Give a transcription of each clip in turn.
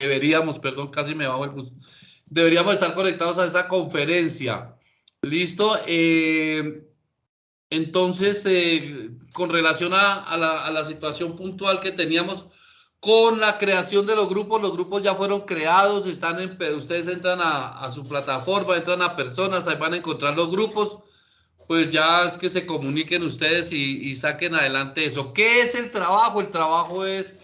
deberíamos, perdón, casi me bajo el bus. Deberíamos estar conectados a esta conferencia. ¿Listo? Entonces, con relación a la situación puntual que teníamos con la creación de los grupos ya fueron creados, ustedes entran a su plataforma, entran a personas, ahí van a encontrar los grupos, pues ya es que se comuniquen ustedes y saquen adelante eso. ¿Qué es el trabajo? El trabajo es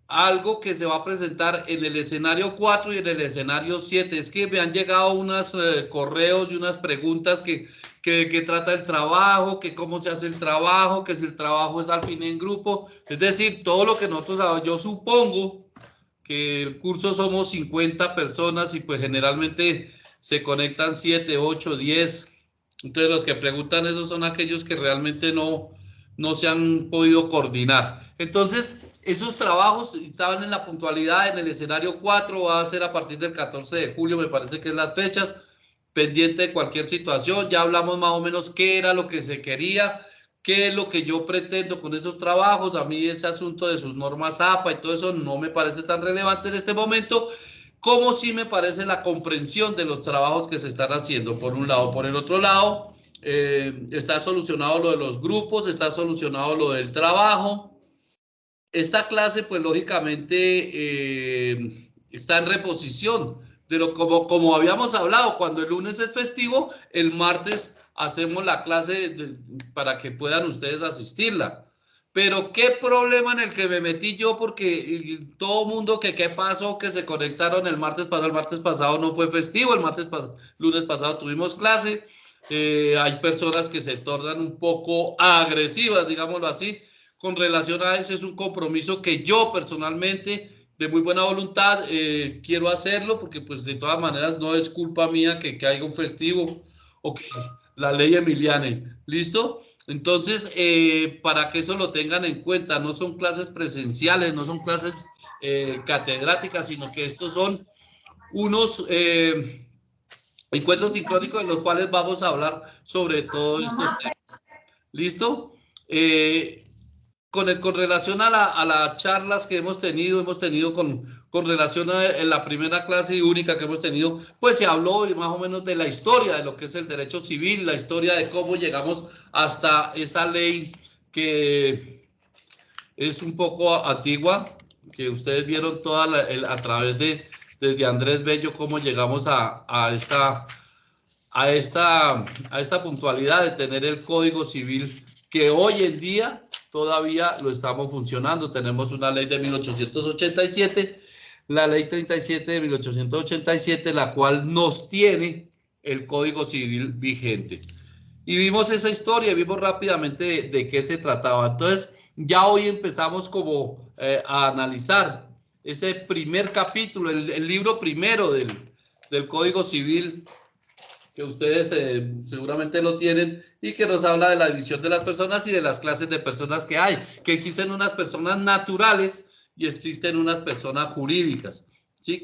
algo que se va a presentar en el escenario 4 y en el escenario 7. Es que me han llegado unos correos y unas preguntas que trata el trabajo, que cómo se hace el trabajo, que si el trabajo es al fin en grupo. Es decir, todo lo que nosotros, yo supongo que el curso somos 50 personas y pues generalmente se conectan 7, 8, 10. Entonces los que preguntan eso son aquellos que realmente no se han podido coordinar. Entonces, esos trabajos estaban en la puntualidad en el escenario 4, va a ser a partir del 14 de julio, me parece que es las fechas, pendiente de cualquier situación. Ya hablamos más o menos qué era lo que se quería, qué es lo que yo pretendo con esos trabajos. A mí ese asunto de sus normas APA y todo eso no me parece tan relevante en este momento, como sí me parece la comprensión de los trabajos que se están haciendo, por un lado. Por el otro lado, está solucionado lo de los grupos, está solucionado lo del trabajo. Esta clase, pues lógicamente, está en reposición de lo como habíamos hablado, cuando el lunes es festivo, el martes hacemos la clase para que puedan ustedes asistirla. Pero qué problema en el que me metí yo, porque todo mundo que qué pasó, que se conectaron el martes pasado no fue festivo, lunes pasado tuvimos clase. Hay personas que se tornan un poco agresivas, digámoslo así, con relación a eso. Es un compromiso que yo personalmente, de muy buena voluntad, quiero hacerlo, porque pues de todas maneras no es culpa mía que haya un festivo o que la ley Emiliane. ¿Listo? Entonces, para que eso lo tengan en cuenta, no son clases presenciales, no son clases catedráticas, sino que estos son unos encuentros sincrónicos en los cuales vamos a hablar sobre todos estos temas. ¿Listo? Con relación a las charlas que hemos tenido con relación a la primera clase y única que hemos tenido, pues se habló más o menos de la historia de lo que es el derecho civil, la historia de cómo llegamos hasta esa ley que es un poco antigua, que ustedes vieron a través desde Andrés Bello, cómo llegamos a esta puntualidad de tener el Código Civil, que hoy en día todavía lo estamos funcionando. Tenemos una ley de 1887, la ley 37 de 1887, la cual nos tiene el Código Civil vigente. Y vimos esa historia, vimos rápidamente de qué se trataba. Entonces, ya hoy empezamos como a analizar ese primer capítulo, el libro primero del Código Civil, que ustedes seguramente lo tienen, y que nos habla de la división de las personas y de las clases de personas que hay, que existen unas personas naturales y existen unas personas jurídicas, ¿sí?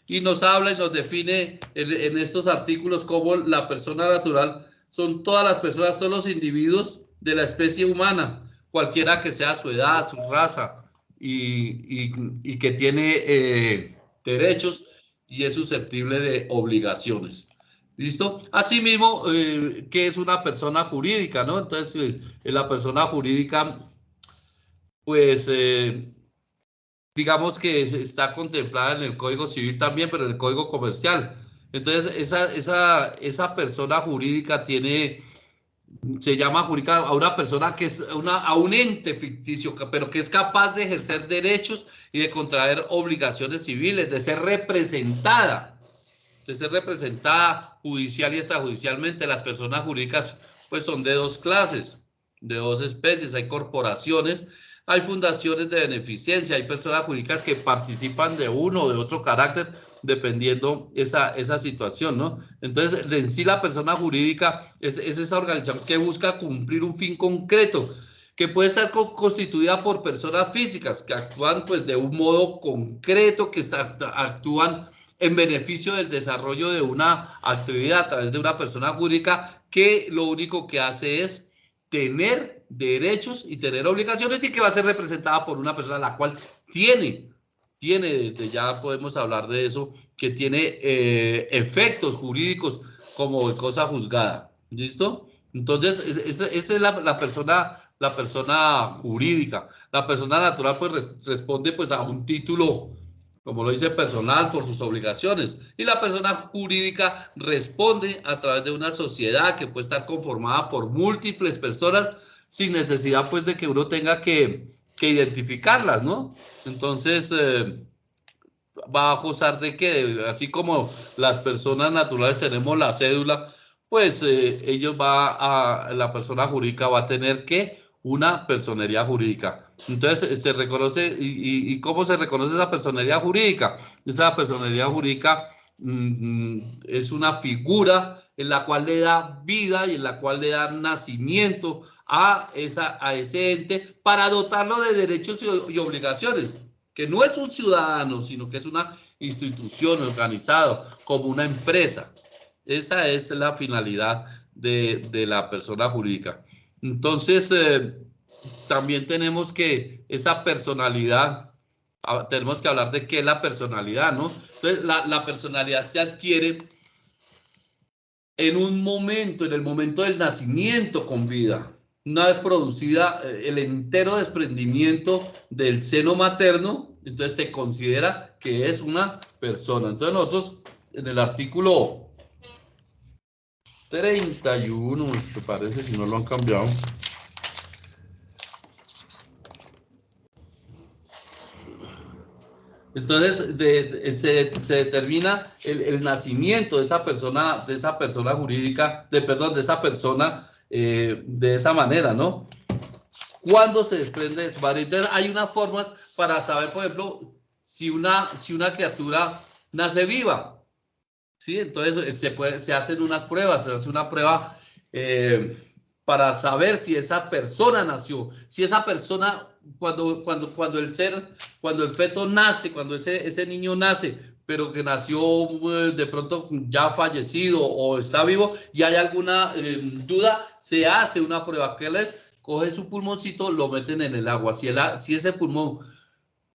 Y nos habla y nos define en estos artículos como la persona natural son todas las personas, todos los individuos de la especie humana, cualquiera que sea su edad, su raza, y que tiene derechos y es susceptible de obligaciones. ¿Listo? Asimismo, ¿qué es una persona jurídica, no? Entonces, la persona jurídica, pues, digamos que está contemplada en el Código Civil también, pero en el Código Comercial. Entonces, esa persona jurídica se llama jurídica a una persona que es a un ente ficticio, pero que es capaz de ejercer derechos y de contraer obligaciones civiles, de ser representada judicial y extrajudicialmente. Las personas jurídicas pues son de dos clases, de dos especies. Hay corporaciones, hay fundaciones de beneficencia, hay personas jurídicas que participan de uno o de otro carácter, dependiendo esa situación, ¿no? Entonces, en sí la persona jurídica es esa organización que busca cumplir un fin concreto, que puede estar constituida por personas físicas que actúan pues de un modo concreto, actúan en beneficio del desarrollo de una actividad a través de una persona jurídica que lo único que hace es tener derechos y tener obligaciones, y que va a ser representada por una persona la cual tiene tiene, ya podemos hablar de eso, que tiene efectos jurídicos como de cosa juzgada. ¿Listo? Entonces, esa es la persona jurídica. La persona natural pues responde pues a un título, como lo dice, personal por sus obligaciones. Y la persona jurídica responde a través de una sociedad que puede estar conformada por múltiples personas sin necesidad pues de que uno tenga que identificarlas, ¿no? Entonces, va a gozar de que, así como las personas naturales tenemos la cédula, pues la persona jurídica va a tener que una personería jurídica. Entonces se reconoce, y ¿cómo se reconoce esa personería jurídica? Esa personería jurídica es una figura en la cual le da vida y en la cual le da nacimiento a ese ente para dotarlo de derechos y obligaciones, que no es un ciudadano, sino que es una institución organizada como una empresa. Esa es la finalidad de la persona jurídica. Entonces, también tenemos que esa personalidad, tenemos que hablar de qué es la personalidad, ¿no? Entonces, la personalidad se adquiere en un momento, en el momento del nacimiento con vida. Una vez producida el entero desprendimiento del seno materno, entonces se considera que es una persona. Entonces nosotros en el artículo 31, me parece, si no lo han cambiado. Entonces se determina el nacimiento de esa persona jurídica, de esa persona de esa manera, ¿no? ¿Cuándo se desprende de su madre? Entonces hay unas formas para saber, por ejemplo, si una criatura nace viva, ¿sí? Entonces se hacen unas pruebas, se hace una prueba para saber si esa persona nació, si esa persona, cuando el feto nace, cuando ese niño nace, pero que nació de pronto ya fallecido o está vivo y hay alguna duda, se hace una prueba que les coge su pulmoncito, lo meten en el agua. Si ese pulmón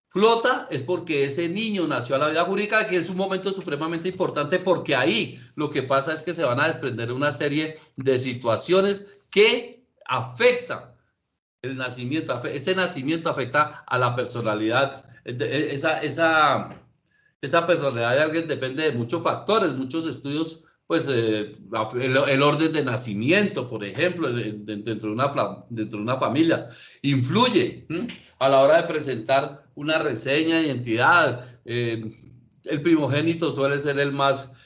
flota es porque ese niño nació a la vida jurídica, que es un momento supremamente importante porque ahí lo que pasa es que se van a desprender una serie de situaciones que afectan el nacimiento. Ese nacimiento afecta a la personalidad. Esa personalidad de alguien depende de muchos factores, muchos estudios, pues el orden de nacimiento, por ejemplo, dentro de una familia, influye a la hora de presentar una reseña de identidad. El primogénito suele ser el más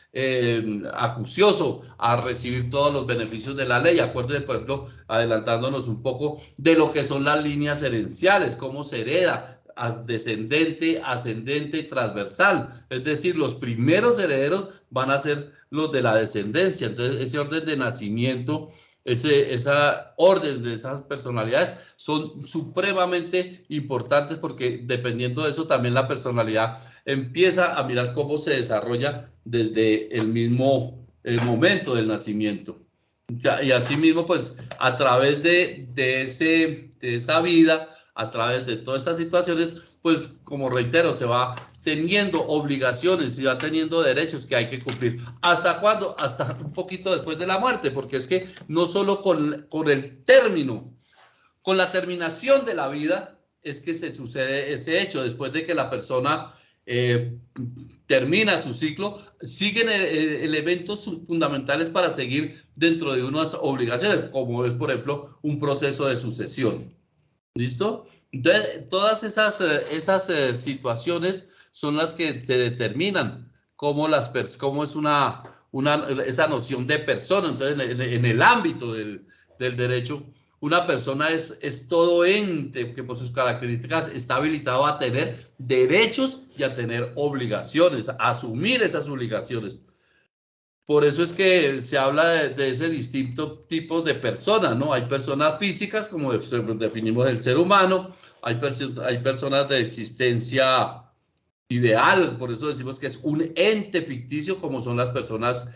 acucioso a recibir todos los beneficios de la ley. Acuérdense, por ejemplo, adelantándonos un poco de lo que son las líneas herenciales, cómo se hereda, descendente, ascendente y transversal. Es decir, los primeros herederos van a ser los de la descendencia. Entonces, ese orden de nacimiento, esa orden de esas personalidades son supremamente importantes porque dependiendo de eso también la personalidad empieza a mirar cómo se desarrolla desde el mismo momento del nacimiento. Y así mismo, pues, a través de esa vida, a través de todas estas situaciones, pues, como reitero, se va teniendo obligaciones y va teniendo derechos que hay que cumplir. ¿Hasta cuándo? Hasta un poquito después de la muerte, porque es que no solo con el término, con la terminación de la vida, es que se sucede ese hecho. Después de que la persona termina su ciclo, siguen elementos fundamentales para seguir dentro de unas obligaciones, como es, por ejemplo, un proceso de sucesión. ¿Listo? Entonces, todas esas situaciones son las que se determinan cómo es esa noción de persona. Entonces, en el ámbito del derecho, una persona es todo ente que por sus características está habilitado a tener derechos y a tener obligaciones, a asumir esas obligaciones. Por eso es que se habla de ese distinto tipo de personas, ¿no? Hay personas físicas, como definimos el ser humano, hay personas de existencia ideal, por eso decimos que es un ente ficticio, como son las personas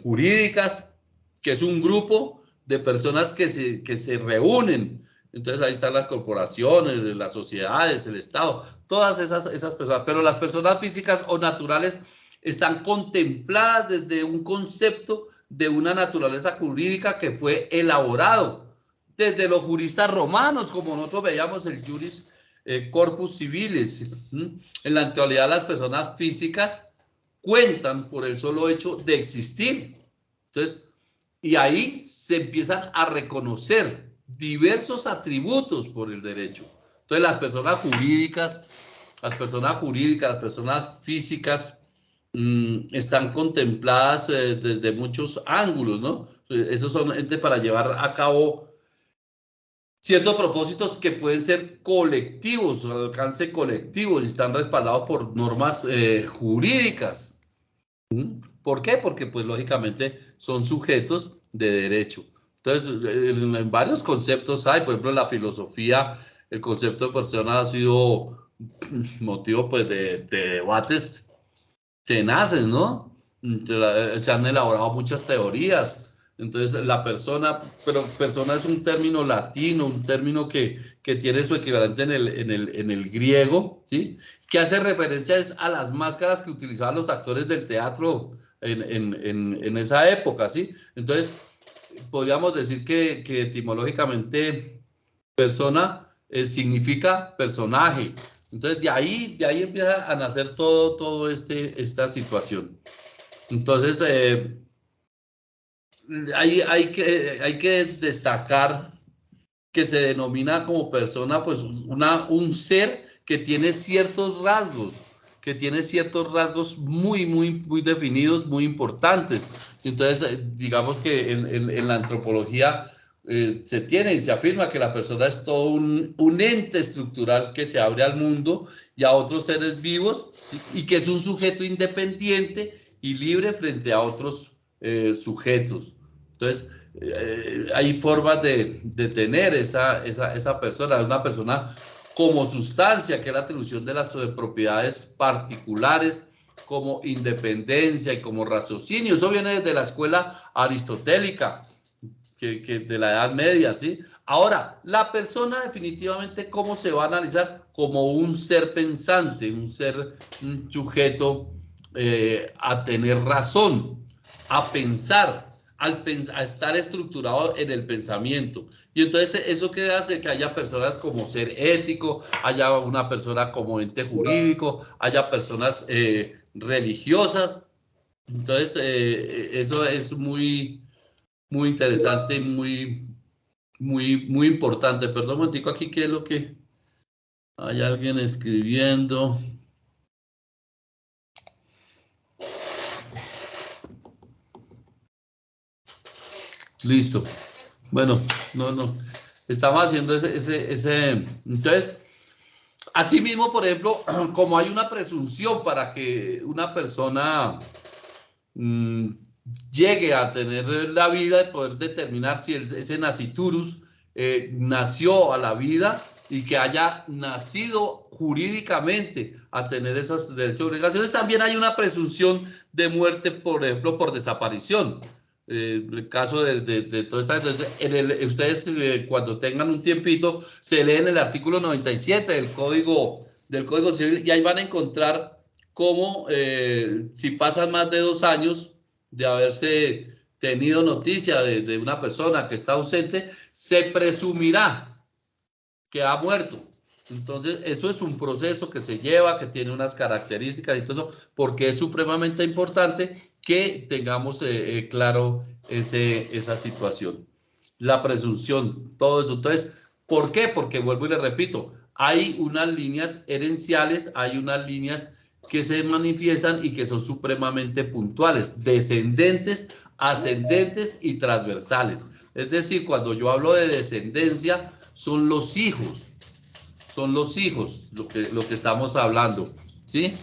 jurídicas, que es un grupo de personas que se reúnen Entonces ahí están las corporaciones, las sociedades, el Estado, todas esas personas. Pero las personas físicas o naturales están contempladas desde un concepto de una naturaleza jurídica que fue elaborado desde los juristas romanos, como nosotros veíamos el juris corpus civilis. En la actualidad las personas físicas cuentan por el solo hecho de existir. Entonces, y ahí se empiezan a reconocer diversos atributos por el derecho. Entonces, las personas jurídicas, las personas físicas están contempladas desde muchos ángulos, ¿no? Esos son para llevar a cabo ciertos propósitos que pueden ser colectivos, al alcance colectivo, y están respaldados por normas jurídicas. ¿Por qué? Porque, pues, lógicamente, son sujetos de derecho. Entonces, en varios conceptos hay, por ejemplo, en la filosofía, el concepto de persona ha sido motivo, pues, de debates tenaces, ¿no? Se han elaborado muchas teorías. Entonces, la persona, pero persona es un término latino, un término que tiene su equivalente en el griego, ¿sí? Que hace referencia a las máscaras que utilizaban los actores del teatro en esa época, ¿sí? Entonces, podríamos decir que etimológicamente persona significa personaje. Entonces, de ahí empieza a nacer todo esta situación. Entonces, hay que destacar que se denomina como persona, pues, un ser que tiene ciertos rasgos muy definidos, muy importantes. Entonces, digamos que en la antropología se tiene y se afirma que la persona es todo un ente estructural que se abre al mundo y a otros seres vivos, ¿sí? Y que es un sujeto independiente y libre frente a otros sujetos. Entonces, hay formas de tener esa persona, una persona como sustancia, que es la atribución de las propiedades particulares, como independencia y como raciocinio. Eso viene desde la escuela aristotélica, que de la Edad Media, ¿sí? Ahora, la persona definitivamente, ¿cómo se va a analizar? Como un ser pensante, un sujeto a tener razón, a pensar, a estar estructurado en el pensamiento. Y entonces, ¿eso qué hace? Que haya personas como ser ético, haya una persona como ente jurídico, haya personas religiosas. Entonces, eso es muy interesante, muy importante. Perdón un momentico aquí, ¿qué es lo que hay alguien escribiendo? Listo. Bueno, no. Estamos haciendo ese. Entonces, asimismo, por ejemplo, como hay una presunción para que una persona llegue a tener la vida, de poder determinar si ese naciturus nació a la vida y que haya nacido jurídicamente a tener esos derechos y obligaciones. También hay una presunción de muerte, por ejemplo, por desaparición. El caso de toda esta. Ustedes, cuando tengan un tiempito, se leen el artículo 97 del Código Civil y ahí van a encontrar cómo, si pasan más de 2 años de haberse tenido noticia de una persona que está ausente, se presumirá que ha muerto. Entonces, eso es un proceso que se lleva, que tiene unas características y todo eso, porque es supremamente importante que tengamos claro esa situación. La presunción, todo eso. Entonces, ¿por qué? Porque vuelvo y le repito, hay unas líneas herenciales, hay unas líneas que se manifiestan y que son supremamente puntuales, descendentes, ascendentes y transversales. Es decir, cuando yo hablo de descendencia, son los hijos lo que estamos hablando, ¿sí?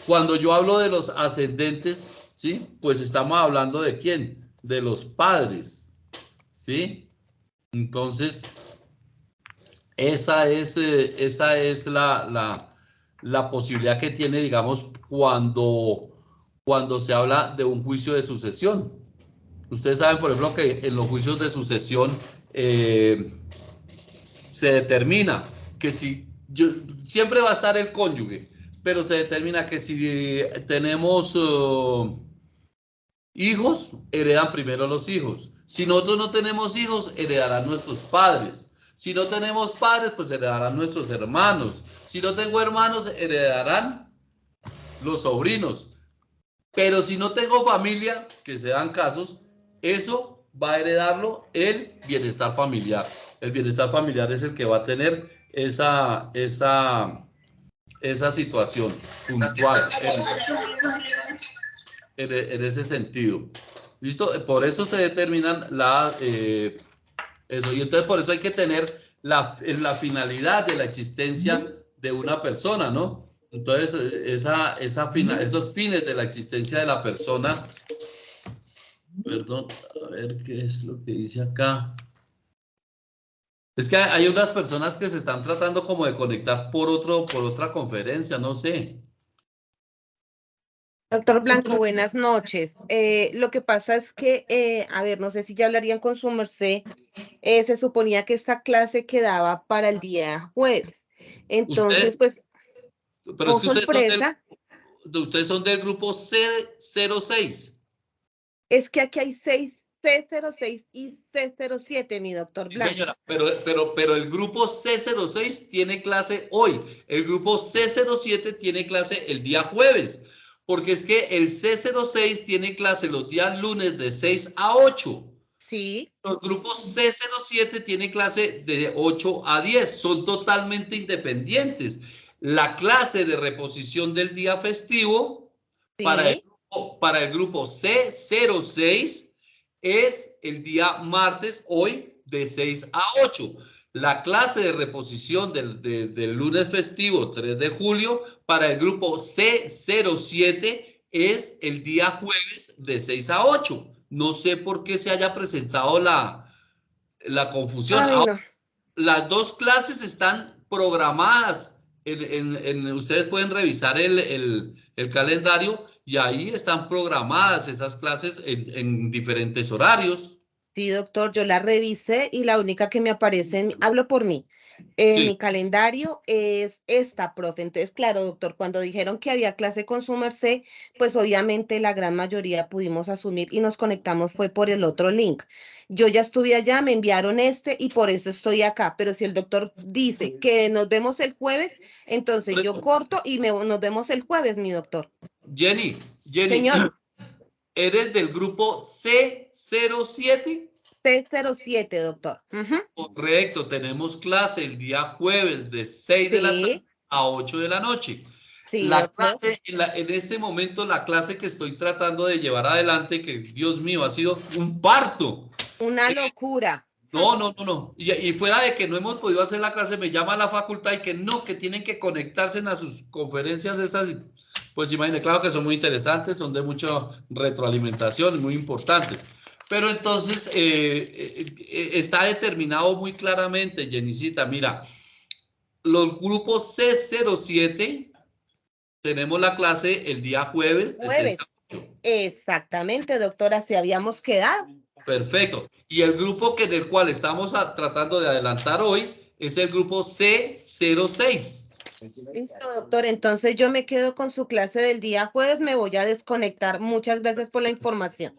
Cuando yo hablo de los ascendentes, ¿sí? Pues estamos hablando de quién, de los padres, ¿sí? Entonces, esa es la posibilidad que tiene, digamos, cuando se habla de un juicio de sucesión. Ustedes saben, por ejemplo, que en los juicios de sucesión se determina que si siempre va a estar el cónyuge, pero se determina que si tenemos hijos, heredan primero los hijos. Si nosotros no tenemos hijos, heredarán nuestros padres. Si no tenemos padres, pues heredarán nuestros hermanos. Si no tengo hermanos, heredarán los sobrinos. Pero si no tengo familia, que se dan casos, eso va a heredarlo el bienestar familiar. El bienestar familiar es el que va a tener esa situación puntual en ese sentido. ¿Listo? Por eso se determinan eso. Y entonces por eso hay que tener la finalidad de la existencia de una persona, ¿no? Entonces, esos fines de la existencia de la persona, perdón, a ver qué es lo que dice acá. Es que hay unas personas que se están tratando como de conectar por otra conferencia, no sé. Doctor Blanco, buenas noches. Lo que pasa es que, a ver, no sé si ya hablarían con su merced, se suponía que esta clase quedaba para el día jueves. Entonces, pues, pero es que sorpresa. Ustedes son del grupo C06. Es que aquí hay 6 C06 y C07, mi doctor Blanco. Sí, señora, pero el grupo C06 tiene clase hoy. El grupo C07 tiene clase el día jueves. Porque es que el C06 tiene clase los días lunes de 6 a 8. Sí. Los grupos C07 tiene clase de 8 a 10. Son totalmente independientes. La clase de reposición del día festivo Sí. para el grupo C06 es el día martes, hoy, de 6 a 8. La clase de reposición del lunes festivo 3 de julio para el grupo C07 es el día jueves de 6 a 8. No sé por qué se haya presentado la confusión. Ay, Ahora, no. las dos clases están programadas. Ustedes pueden revisar el calendario y ahí están programadas esas clases en diferentes horarios. Sí, doctor, yo la revisé y la única que me aparece, hablo por mí, en Sí. mi calendario es esta, profe. Entonces, claro, doctor, cuando dijeron que había clase con su merced, pues obviamente la gran mayoría pudimos asumir y nos conectamos fue por el otro link. Yo ya estuve allá, me enviaron este y por eso estoy acá. Pero si el doctor dice que nos vemos el jueves, entonces yo corto y nos vemos el jueves, mi doctor. Jenny, Señor. ¿Eres del grupo C07? C07, doctor. Correcto, tenemos clase el día jueves de 6 de la tarde a 8 de la noche. Sí, La doctor. clase, en este momento, la clase que estoy tratando de llevar adelante, que Dios mío, ha sido un parto. Una locura. No. Y fuera de que no hemos podido hacer la clase, me llama a la facultad y que no, que tienen que conectarse a sus conferencias estas. Pues imagínense, claro que son muy interesantes, son de mucha retroalimentación, muy importantes. Pero entonces está determinado muy claramente, Jenicita, mira, los grupos C07 tenemos la clase el día jueves de 6 a 8. Exactamente, doctora, así habíamos quedado. Perfecto. Y el grupo del cual estamos tratando de adelantar hoy es el grupo C06. Listo, doctor. Entonces yo me quedo con su clase del día jueves, me voy a desconectar. Muchas gracias por la información.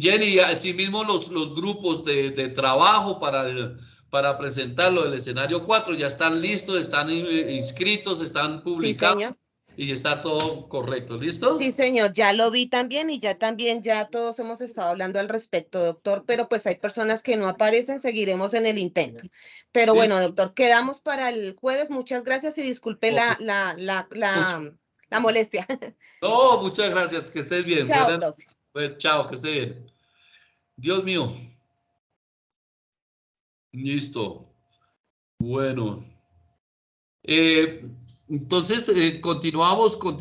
Jenny, así mismo los grupos de trabajo para presentarlo del escenario 4 ya están listos, están inscritos, están publicados. Sí, señor. Y está todo correcto, ¿listo? Sí, señor, ya lo vi también y ya también ya todos hemos estado hablando al respecto, doctor, pero pues hay personas que no aparecen, seguiremos en el intento. Pero ¿Listo? bueno, doctor, quedamos para el jueves. Muchas gracias y disculpe la molestia. No, muchas gracias, que estés bien. Chao, profe. Chao, que esté bien. Dios mío. Listo. Bueno. Entonces, continuamos con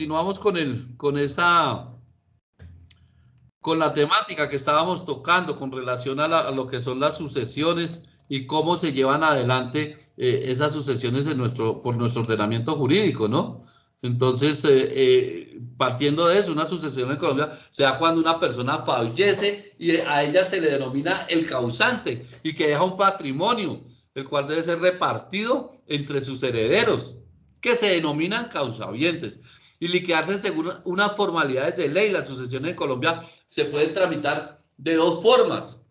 la temática que estábamos tocando con relación a lo que son las sucesiones y cómo se llevan adelante esas sucesiones por nuestro ordenamiento jurídico, ¿no? Entonces, partiendo de eso, una sucesión en Colombia se da cuando una persona fallece y a ella se le denomina el causante y que deja un patrimonio. el cual debe ser repartido entre sus herederos, que se denominan causavientes, y liquidarse según unas formalidades de ley. Las sucesiones en Colombia se pueden tramitar de dos formas.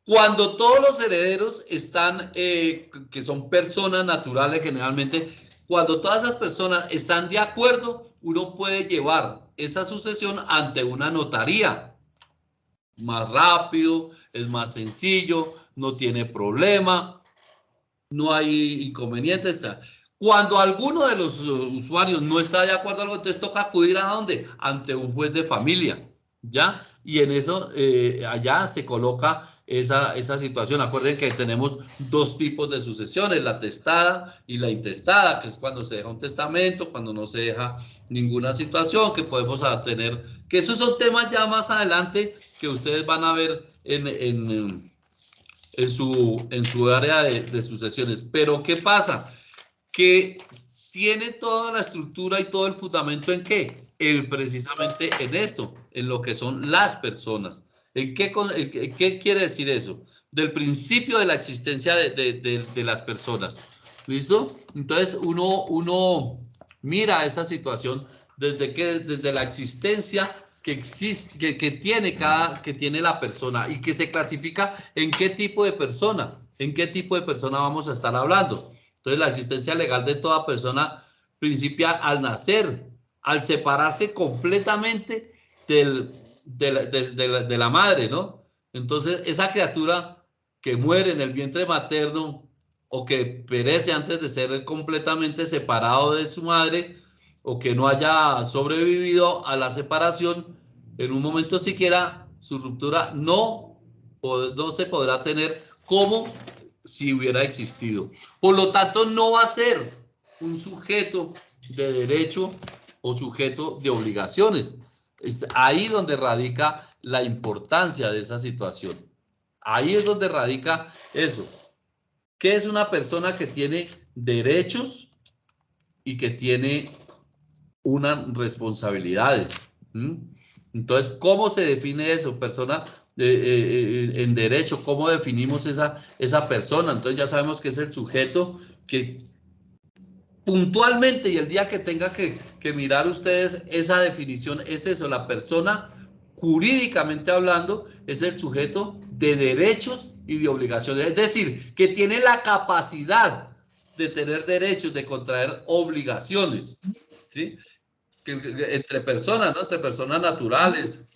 Cuando todos los herederos están, que son personas naturales generalmente, cuando todas esas personas están de acuerdo, uno puede llevar esa sucesión ante una notaría. Más rápido, es más sencillo, no tiene problema, no hay inconvenientes. Cuando alguno de los usuarios no está de acuerdo, entonces toca acudir a dónde? Ante un juez de familia, ¿ya? Y en eso, allá se coloca esa situación. Acuerden que tenemos dos tipos de sucesiones, la testada y la intestada, que es cuando se deja un testamento, cuando no se deja ninguna situación, que podemos tener, que esos son temas ya más adelante que ustedes van a ver en su área de sucesiones. Pero ¿qué pasa? Que tiene toda la estructura y todo el fundamento en qué? Precisamente en esto, en lo que son las personas. ¿Qué quiere decir eso? Del principio de la existencia de las personas. ¿Listo? Entonces uno mira esa situación desde la existencia que existe, que tiene la persona y que se clasifica en qué tipo de persona, vamos a estar hablando. Entonces, la existencia legal de toda persona principia al nacer, al separarse completamente de la madre, ¿no? Entonces, esa criatura que muere en el vientre materno o que perece antes de ser completamente separado de su madre o que no haya sobrevivido a la separación, en un momento siquiera su ruptura no se podrá tener como si hubiera existido. Por lo tanto, no va a ser un sujeto de derecho o sujeto de obligaciones. Es ahí donde radica la importancia de esa situación. Ahí es donde radica eso. ¿Qué es una persona que tiene derechos y que tiene unas responsabilidades? Entonces, ¿cómo se define eso? Persona en derecho, ¿cómo definimos esa persona? Entonces ya sabemos que es el sujeto que puntualmente, y el día que tenga que mirar ustedes esa definición, es eso, la persona jurídicamente hablando es el sujeto de derechos y de obligaciones, es decir, que tiene la capacidad de tener derechos, de contraer obligaciones, ¿sí? Entre personas, ¿no? Entre personas naturales,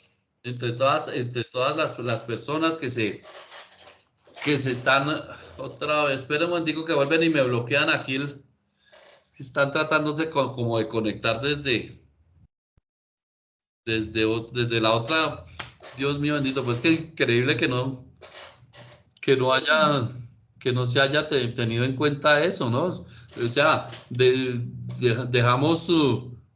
entre todas las personas que se están, otra vez, esperen un momentico que vuelven y me bloquean aquí, están tratándose como de conectar desde la otra, Dios mío bendito, pues que increíble que no haya, que no se haya tenido en cuenta eso, ¿no? O sea, dejamos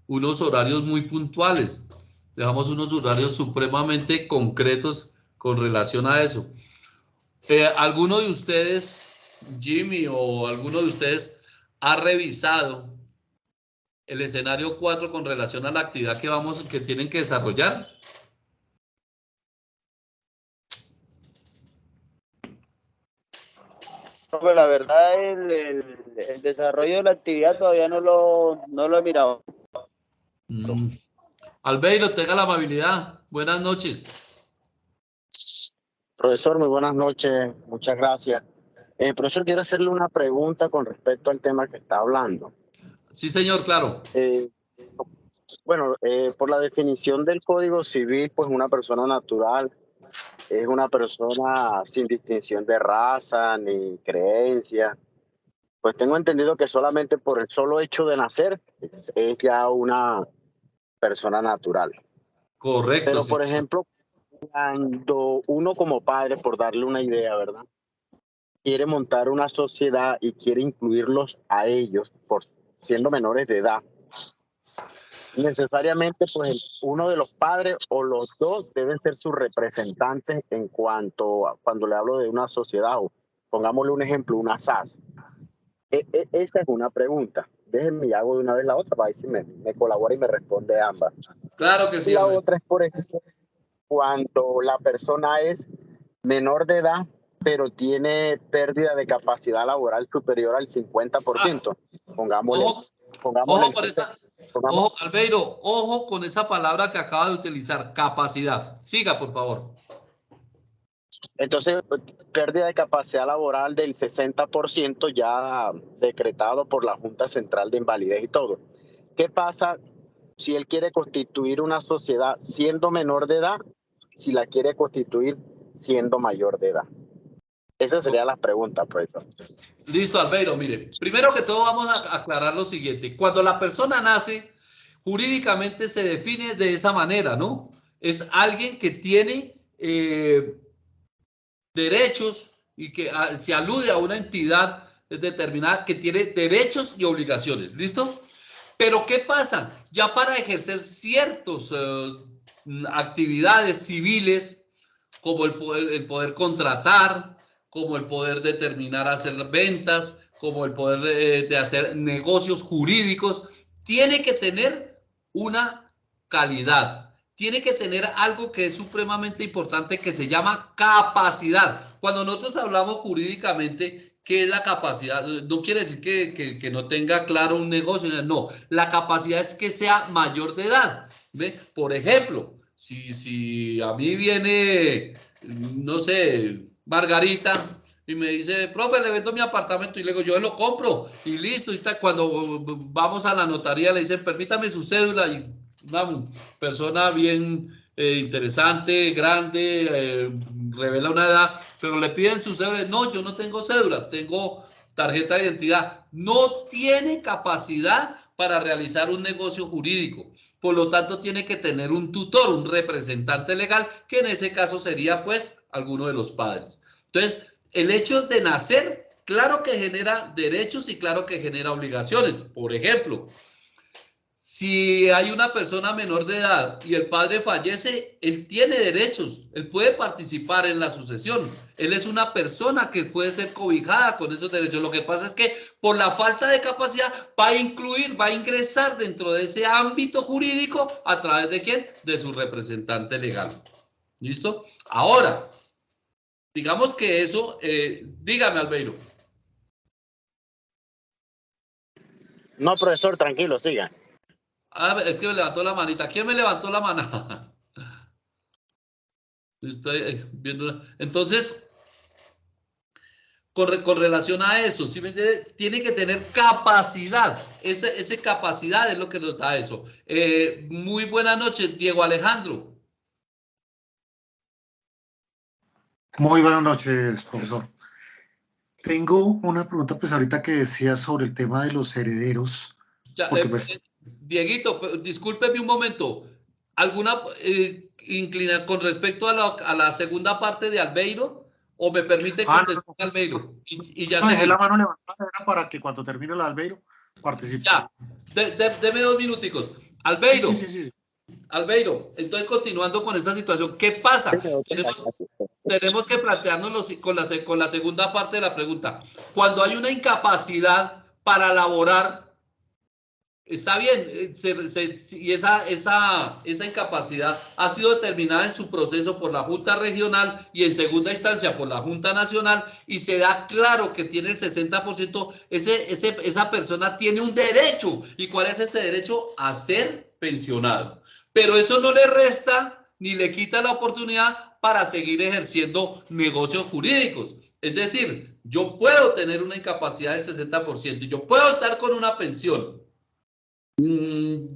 unos horarios muy puntuales, dejamos unos horarios supremamente concretos con relación a eso. ¿Alguno de ustedes, Jimmy, o alguno de ustedes ha revisado el escenario 4 con relación a la actividad que tienen que desarrollar? Pues la verdad, el desarrollo de la actividad todavía no lo he mirado. Albeiro, tenga la amabilidad. Buenas noches. Profesor, muy buenas noches, muchas gracias. Profesor, quiero hacerle una pregunta con respecto al tema que está hablando. Sí, señor, claro. Bueno, por la definición del Código Civil, pues una persona natural es una persona sin distinción de raza ni creencia. Pues tengo entendido que solamente por el solo hecho de nacer es ya una persona natural. Correcto. Pero, sí, por ejemplo, cuando uno como padre, por darle una idea, ¿verdad?, quiere montar una sociedad y quiere incluirlos a ellos, por siendo menores de edad, necesariamente pues uno de los padres o los dos deben ser sus representantes en cuanto a cuando le hablo de una sociedad, o pongámosle un ejemplo, una SAS. Esa es una pregunta. Déjenme y hago de una vez la otra para ver si me colabora y me responde ambas. Claro que sí. Y la otra es, por ejemplo, cuando la persona es menor de edad, pero tiene pérdida de capacidad laboral superior al 50%. Pongámosle, Ojo, pongámosle ojo con el esa, 60%, pongamos- ojo, Albeiro, ojo con esa palabra que acaba de utilizar, capacidad. Siga, por favor. entonces, pérdida de capacidad laboral del 60% ya decretado por la Junta Central de Invalidez y todo. ¿Qué pasa si él quiere constituir una sociedad siendo menor de edad, si la quiere constituir siendo mayor de edad? Esa sería la pregunta, profesor. Listo, Albeiro, mire, primero que todo vamos a aclarar lo siguiente. Cuando la persona nace, jurídicamente se define de esa manera, ¿no? Es alguien que tiene derechos y que se alude a una entidad determinada que tiene derechos y obligaciones, ¿listo? Pero ¿qué pasa? Ya para ejercer ciertas actividades civiles, como el poder contratar, como el poder determinar hacer ventas, como el poder de hacer negocios jurídicos, tiene que tener una calidad, tiene que tener algo que es supremamente importante que se llama capacidad. Cuando nosotros hablamos jurídicamente, ¿qué es la capacidad? No quiere decir que no tenga claro un negocio, no, la capacidad es que sea mayor de edad. ¿Ve? Por ejemplo, si a mí viene, no sé, Margarita y me dice, profe, le vendo mi apartamento y le digo, yo lo compro y listo. Y cuando vamos a la notaría le dicen, permítame su cédula y una persona bien interesante, grande, revela una edad, pero le piden su cédula. No, yo no tengo cédula, tengo tarjeta de identidad. No tiene capacidad para realizar un negocio jurídico. Por lo tanto, tiene que tener un tutor, un representante legal, que en ese caso sería pues alguno de los padres. Entonces, el hecho de nacer, claro que genera derechos y claro que genera obligaciones. Por ejemplo, si hay una persona menor de edad y el padre fallece, él tiene derechos, él puede participar en la sucesión, él es una persona que puede ser cobijada con esos derechos. Lo que pasa es que por la falta de capacidad va a incluir, va a ingresar dentro de ese ámbito jurídico a través de quién, de su representante legal. ¿Listo? Ahora, digamos que eso, dígame, Albeiro. No, profesor, tranquilo, siga. Ah, es que me levantó la manita. ¿Quién me levantó la mano? Estoy viendo. Entonces, con relación a eso, ¿sí me entiende? Tiene que tener capacidad. Esa capacidad es lo que nos da eso. Muy buenas noches, Diego Alejandro. Muy buenas noches, profesor. Tengo una pregunta, pues ahorita que decía sobre el tema de los herederos, Ya, porque pues, Dieguito, discúlpeme un momento. ¿Alguna inclina con respecto a la segunda parte de Albeiro? ¿O me permite no, contestar Albeiro? Y ya no, dejé la seguimos. mano levantada era para que cuando termine el Albeiro participe. Ya, deme 2 minuticos. Sí, sí, Albeiro, sí, sí. Albeiro, entonces continuando con esa situación, ¿qué pasa? Tenemos que plantearnos con la segunda parte de la pregunta. Cuando hay una incapacidad para laborar, está bien, y esa incapacidad ha sido determinada en su proceso por la Junta Regional y en segunda instancia por la Junta Nacional y se da claro que tiene el 60%, esa persona tiene un derecho. ¿Y cuál es ese derecho? A ser pensionado. Pero eso no le resta ni le quita la oportunidad para seguir ejerciendo negocios jurídicos. Es decir, yo puedo tener una incapacidad del 60%, yo puedo estar con una pensión.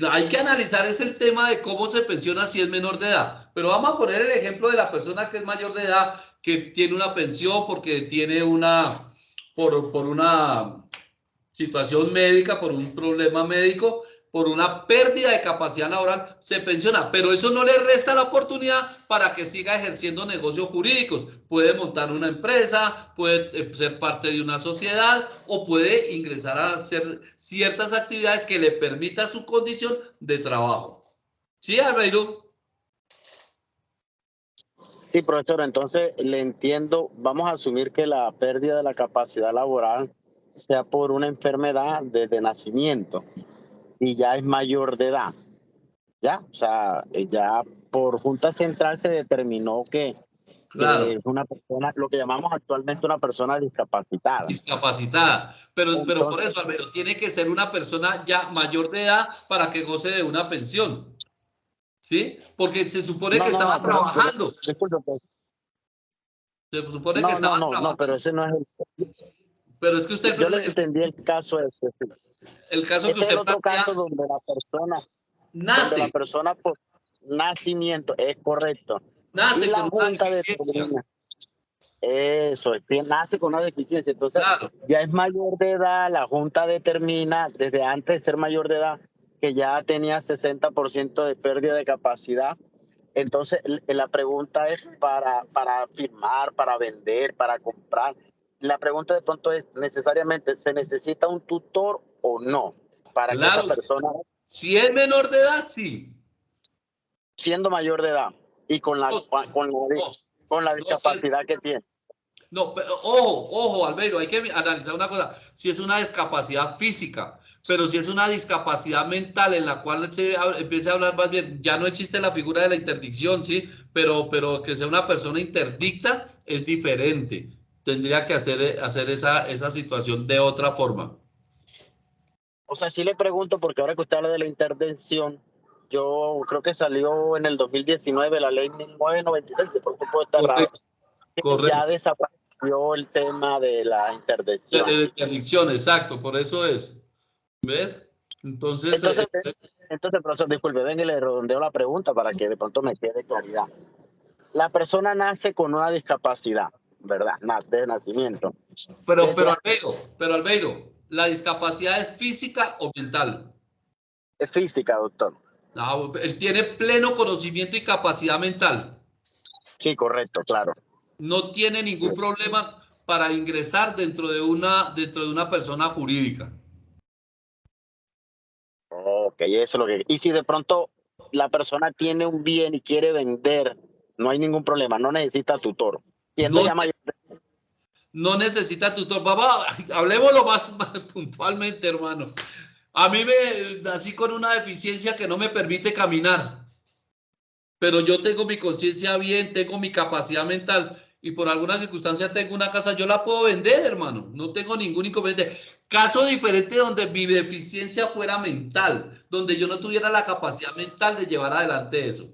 Hay que analizar es el tema de cómo se pensiona si es menor de edad, pero vamos a poner el ejemplo de la persona que es mayor de edad, que tiene una pensión porque tiene por una situación médica, por un problema médico, por una pérdida de capacidad laboral, se pensiona, pero eso no le resta la oportunidad para que siga ejerciendo negocios jurídicos. Puede montar una empresa, puede ser parte de una sociedad o puede ingresar a hacer ciertas actividades que le permita su condición de trabajo. ¿Sí, Albeiro? Sí, profesor, entonces le entiendo, vamos a asumir que la pérdida de la capacidad laboral sea por una enfermedad desde nacimiento y ya es mayor de edad, ¿ya? O sea, ya por Junta Central se determinó que Claro. que es una persona, lo que llamamos actualmente una persona discapacitada. Discapacitada. Pero por Entonces, eso, Alberto, tiene que ser una persona ya mayor de edad para que goce de una pensión. ¿Sí? Porque se supone que estaba trabajando. disculpe, Se supone que estaba no, trabajando. pero ese no es el... Pero es que usted... Yo le entendí el caso este. El caso que Este es usted el otro plantea, caso donde la nace persona por nacimiento es correcto. Y la con una Junta deficiencia. determina. Eso, es que nace con una deficiencia. Entonces, Claro. ya es mayor de edad, la Junta determina desde antes de ser mayor de edad que ya tenía 60% de pérdida de capacidad. Entonces, la pregunta es para firmar, para vender, para comprar. La pregunta de pronto es, ¿necesariamente se necesita un tutor o no? Para que esa Claro, persona, si es menor de edad, sí. siendo mayor de edad y con la, No, con la no, discapacidad que tiene. no, pero ojo, Albeiro, hay que analizar una cosa. Si es una discapacidad física, pero si es una discapacidad mental en la cual se empiece a hablar más bien, ya no existe la figura de la interdicción, ¿sí? Pero que sea una persona interdicta es diferente. Tendría que hacer esa situación de otra forma. O sea, sí le pregunto, porque ahora que usted habla de la intervención, yo creo que salió en el 2019 la ley 1996, de pronto puede estar raro. Correcto. Ya desapareció el tema de la interdicción. De interdicción, exacto, por eso es. ¿Ves? Entonces, Profesor, disculpe, venga y le redondeo la pregunta para que de pronto me quede claridad. La persona nace con una discapacidad, ¿verdad? De nacimiento. Pero Albeiro, ¿la discapacidad es física o mental? Es física, doctor. No, él tiene pleno conocimiento y capacidad mental. Sí, correcto, claro. No tiene ningún problema para ingresar dentro de una persona jurídica. Ok, eso es lo que... Y si de pronto la persona tiene un bien y quiere vender, no hay ningún problema, no necesita tutor. No, no necesita tutor. Papá, hablemoslo más puntualmente, hermano. A mí me nací con una deficiencia que no me permite caminar, pero yo tengo mi conciencia bien, tengo mi capacidad mental y por alguna circunstancia tengo una casa, yo la puedo vender, hermano. No tengo ningún inconveniente. Caso diferente donde mi deficiencia fuera mental, donde yo no tuviera la capacidad mental de llevar adelante eso.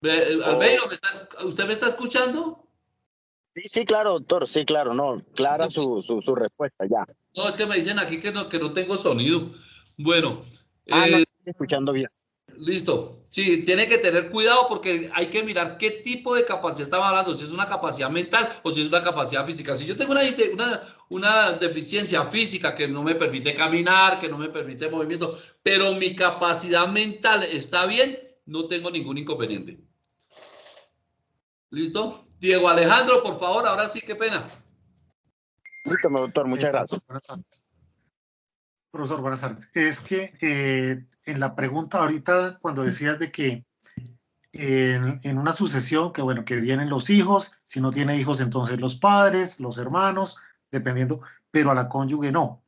Albeiro, ¿usted me está escuchando? Sí, claro, doctor, sí, claro, no, clara su respuesta, ya. No, es que me dicen aquí que no tengo sonido. Bueno. No estoy escuchando bien. Listo. Sí, tiene que tener cuidado porque hay que mirar qué tipo de capacidad estamos hablando, si es una capacidad mental o si es una capacidad física. Si yo tengo una deficiencia física que no me permite caminar, que no me permite movimiento, pero mi capacidad mental está bien, no tengo ningún inconveniente. ¿Listo? Diego Alejandro, por favor, ahora sí, qué pena. Listo, doctor, muchas gracias. Buenas tardes. Profesor, buenas tardes. Es que en la pregunta ahorita, cuando decías de que en una sucesión, que bueno, que vienen los hijos, si no tiene hijos, entonces los padres, los hermanos, dependiendo, pero a la cónyuge no.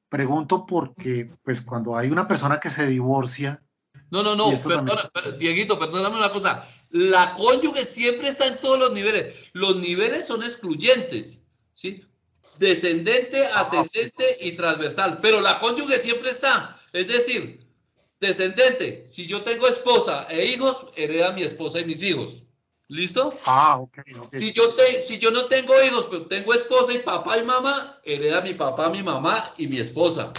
Pregunto porque, pues, cuando hay una persona que se divorcia... No, perdona, Dieguito, perdóname una cosa. La cónyuge siempre está en todos los niveles. Los niveles son excluyentes, ¿sí? Descendente, ascendente y transversal. Pero la cónyuge siempre está. Es decir, descendente. Si yo tengo esposa e hijos, hereda mi esposa y mis hijos. ¿Listo? Okay. Si yo no tengo hijos, pero tengo esposa y papá y mamá, hereda mi papá, mi mamá y mi esposa.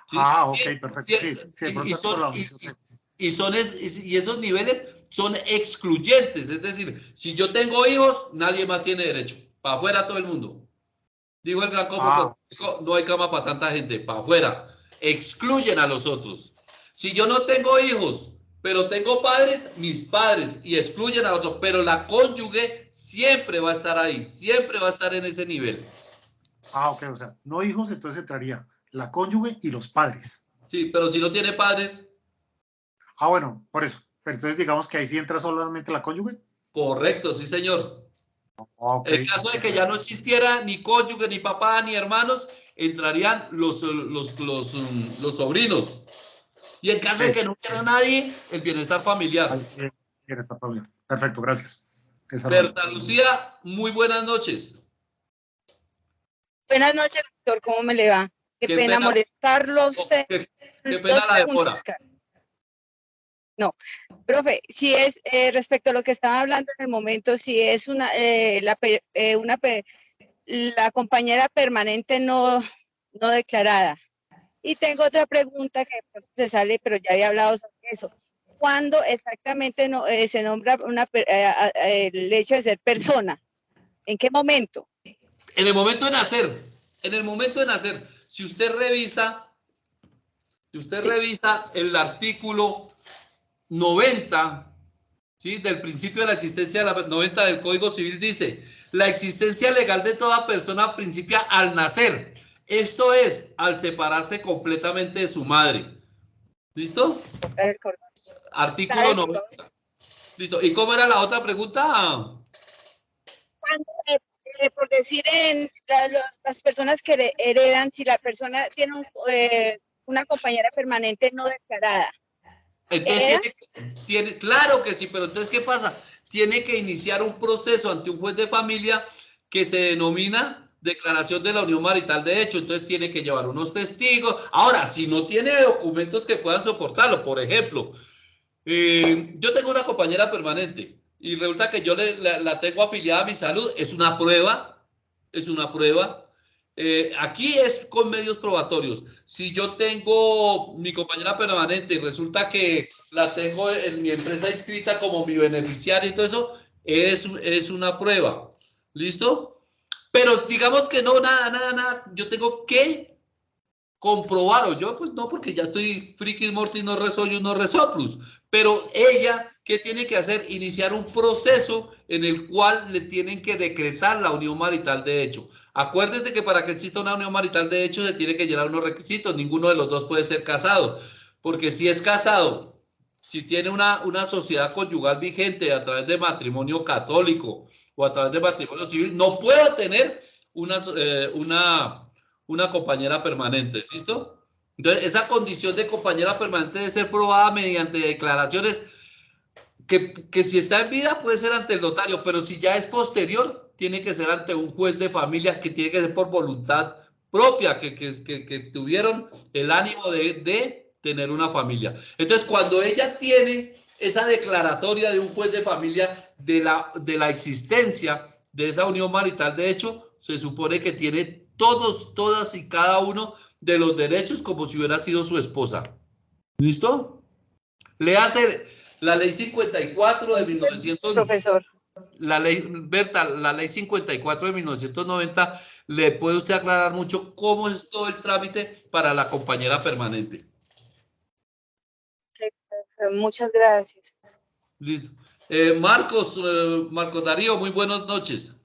¿Sí? Perfecto. Y esos niveles son excluyentes. Es decir, si yo tengo hijos, nadie más tiene derecho. Para afuera todo el mundo. Dijo el gran combo político, no hay cama para tanta gente. Para afuera. Excluyen a los otros. Si yo no tengo hijos, pero tengo padres, mis padres, y excluyen a otros. Pero la cónyuge siempre va a estar ahí. Siempre va a estar en ese nivel. Ok, o sea, no hijos, entonces entraría la cónyuge y los padres. Sí, pero si no tiene padres. Bueno, por eso. Pero entonces digamos que ahí sí entra solamente la cónyuge. Correcto, sí, señor. Okay, en caso de que ya no existiera ni cónyuge, ni papá, ni hermanos, entrarían los sobrinos. Y en caso de que no hubiera nadie, el bienestar familiar. Está todo bien. Perfecto, gracias. Berta Lucía, muy buenas noches. Buenas noches, doctor, ¿cómo me le va? Qué pena molestarlo a usted. Qué pena la demora. No, profe, si es respecto a lo que estaba hablando en el momento, si es la compañera permanente no declarada. Y tengo otra pregunta que se sale, pero ya había hablado sobre eso. ¿Cuándo exactamente se nombra el hecho de ser persona? ¿En qué momento? En el momento de nacer. En el momento de nacer. Si usted revisa el artículo 90, ¿sí?, del principio de la existencia de la 90 del Código Civil, dice: la existencia legal de toda persona principia al nacer. Esto es, al separarse completamente de su madre. ¿Listo? Artículo 90. Listo. ¿Y cómo era la otra pregunta? Por decir, en las personas que heredan, si la persona tiene una compañera permanente no declarada. Entonces claro que sí, pero entonces ¿qué pasa? Tiene que iniciar un proceso ante un juez de familia que se denomina declaración de la unión marital de hecho. Entonces tiene que llevar unos testigos. Ahora, si no tiene documentos que puedan soportarlo, por ejemplo, yo tengo una compañera permanente y resulta que yo la tengo afiliada a mi salud, es una prueba. Aquí es con medios probatorios. Si yo tengo mi compañera permanente y resulta que la tengo en mi empresa inscrita como mi beneficiario y todo eso, es una prueba. ¿Listo? Pero digamos que no, nada. Yo tengo que comprobar, o yo pues no, porque ya estoy frikis mortis, no resollo, no resoplus. Pero ella, ¿qué tiene que hacer? Iniciar un proceso en el cual le tienen que decretar la unión marital de hecho. Acuérdese que para que exista una unión marital de hecho se tiene que llenar unos requisitos. Ninguno de los dos puede ser casado, porque si es casado, si tiene una sociedad conyugal vigente a través de matrimonio católico o a través de matrimonio civil, no puede tener una compañera permanente. ¿Listo? Entonces, esa condición de compañera permanente debe ser probada mediante declaraciones que si está en vida puede ser ante el notario, pero si ya es posterior, tiene que ser ante un juez de familia, que tiene que ser por voluntad propia, que tuvieron el ánimo de tener una familia. Entonces, cuando ella tiene esa declaratoria de un juez de familia de la existencia de esa unión marital, de hecho, se supone que tiene todas y cada uno de los derechos como si hubiera sido su esposa. ¿Listo? Le hace la ley 54 de 1900. Profesor. La ley, Berta, la ley 54 de 1990, le puede usted aclarar mucho cómo es todo el trámite para la compañera permanente. Muchas gracias. Listo. Marcos Darío, muy buenas noches.